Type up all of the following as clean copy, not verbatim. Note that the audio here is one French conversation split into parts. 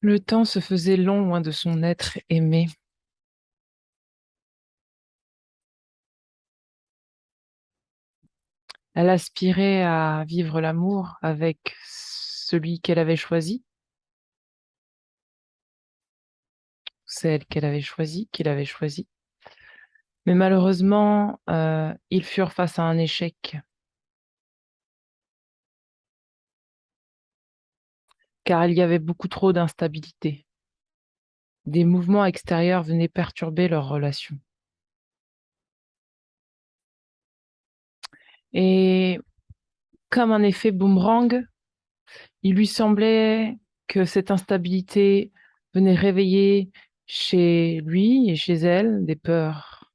Le temps se faisait long loin de son être aimé. Elle aspirait à vivre l'amour avec celui qu'elle avait choisi, celle qu'elle avait choisie, qu'il avait choisi. Mais malheureusement, ils furent face à un échec, car il y avait beaucoup trop d'instabilité. Des mouvements extérieurs venaient perturber leur relation. Et comme un effet boomerang, il lui semblait que cette instabilité venait réveiller chez lui et chez elle des peurs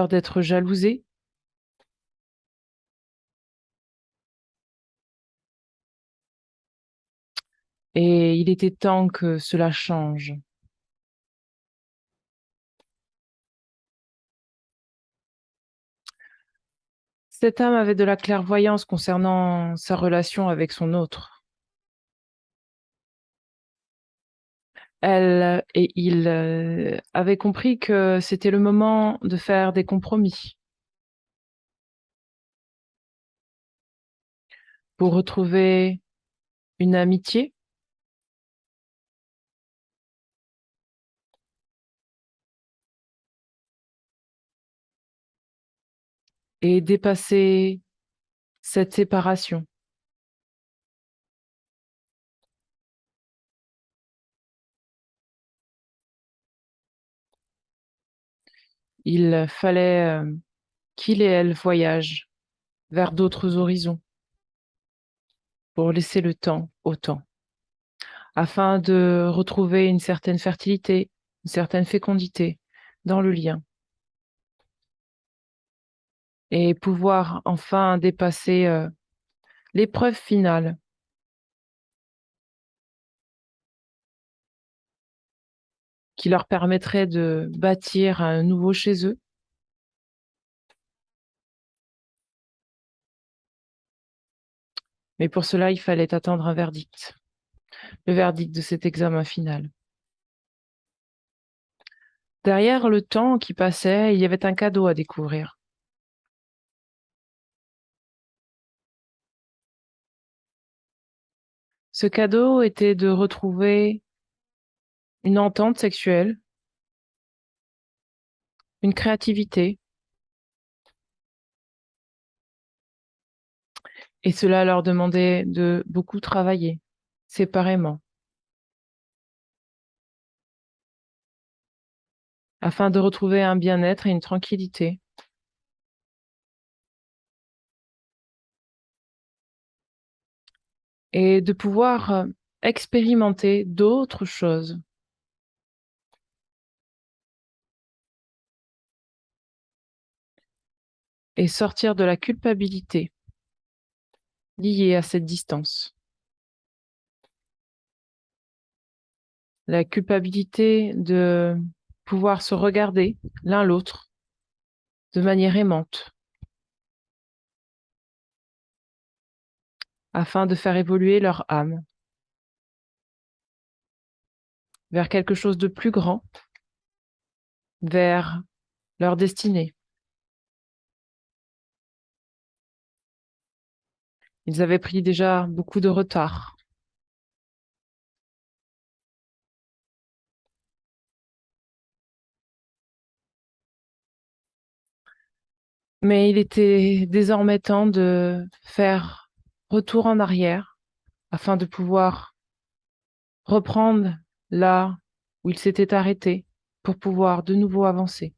d'être jalousé. Et il était temps que cela change. Cette âme avait de la clairvoyance concernant sa relation avec son autre. Elle et il avaient compris que c'était le moment de faire des compromis pour retrouver une amitié et dépasser cette séparation. Il fallait qu'il et elle voyagent vers d'autres horizons pour laisser le temps au temps, afin de retrouver une certaine fertilité, une certaine fécondité dans le lien et pouvoir enfin dépasser l'épreuve finale qui leur permettrait de bâtir un nouveau chez eux. Mais pour cela, il fallait attendre un verdict, le verdict de cet examen final. Derrière le temps qui passait, il y avait un cadeau à découvrir. Ce cadeau était de retrouver une entente sexuelle, une créativité, et cela leur demandait de beaucoup travailler séparément afin de retrouver un bien-être et une tranquillité et de pouvoir expérimenter d'autres choses et sortir de la culpabilité liée à cette distance. La culpabilité de pouvoir se regarder l'un l'autre de manière aimante afin de faire évoluer leur âme vers quelque chose de plus grand, vers leur destinée. Ils avaient pris déjà beaucoup de retard. Mais il était désormais temps de faire retour en arrière afin de pouvoir reprendre là où ils s'étaient arrêtés pour pouvoir de nouveau avancer,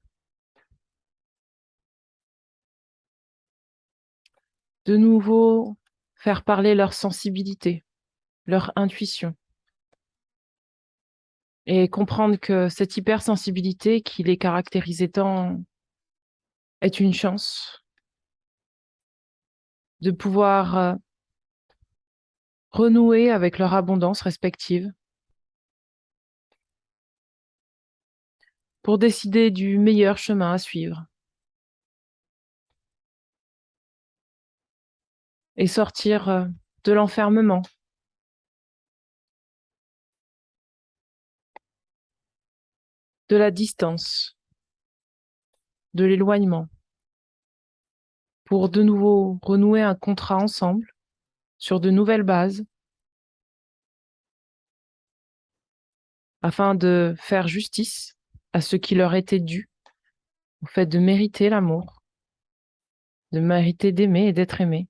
de nouveau faire parler leur sensibilité, leur intuition et comprendre que cette hypersensibilité qui les caractérisait tant est une chance de pouvoir renouer avec leur abondance respective pour décider du meilleur chemin à suivre et sortir de l'enfermement de la distance, de l'éloignement, pour de nouveau renouer un contrat ensemble sur de nouvelles bases, afin de faire justice à ce qui leur était dû, au fait de mériter l'amour, de mériter d'aimer et d'être aimé,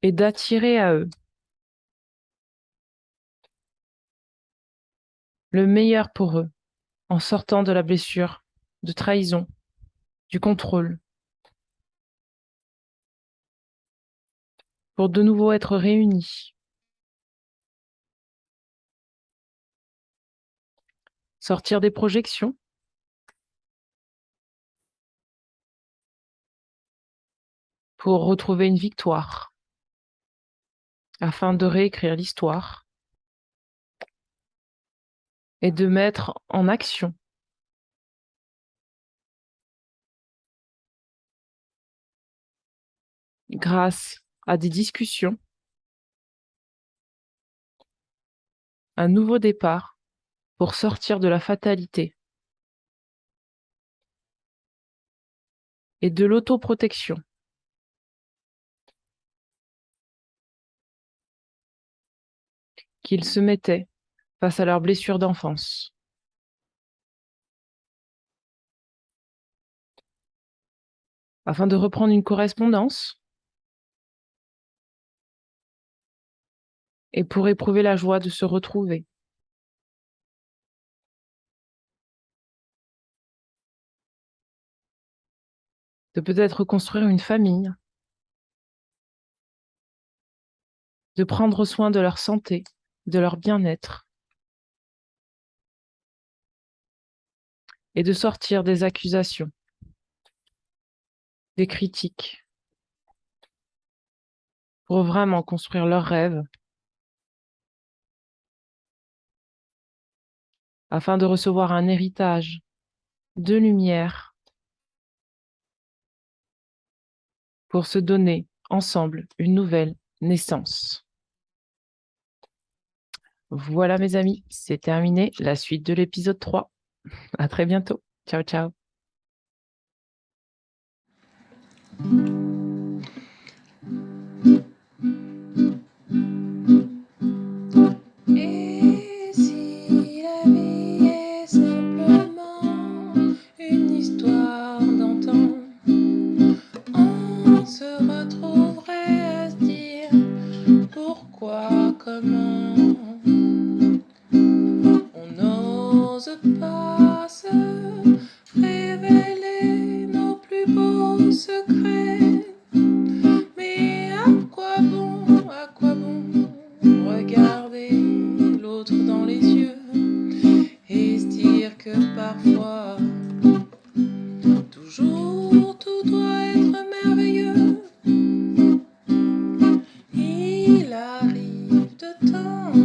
et d'attirer à eux le meilleur pour eux, en sortant de la blessure, de trahison, du contrôle, pour de nouveau être réunis, sortir des projections, pour retrouver une victoire, afin de réécrire l'histoire et de mettre en action, grâce à des discussions, un nouveau départ pour sortir de la fatalité et de l'autoprotection qu'ils se mettaient face à leurs blessures d'enfance. Afin de reprendre une correspondance et pour éprouver la joie de se retrouver. De peut-être construire une famille, de prendre soin de leur santé, de leur bien-être, et de sortir des accusations, des critiques, pour vraiment construire leurs rêves, afin de recevoir un héritage de lumière pour se donner ensemble une nouvelle naissance. Voilà mes amis, c'est terminé. La suite de l'épisode 3. À très bientôt. Ciao, ciao. Et si la vie est simplement une histoire d'antan, on se retrouverait à se dire pourquoi, comment. On n'ose pas se révéler nos plus beaux secrets. Mais à quoi bon regarder l'autre dans les yeux et se dire que parfois toujours tout doit être merveilleux. Il arrive de temps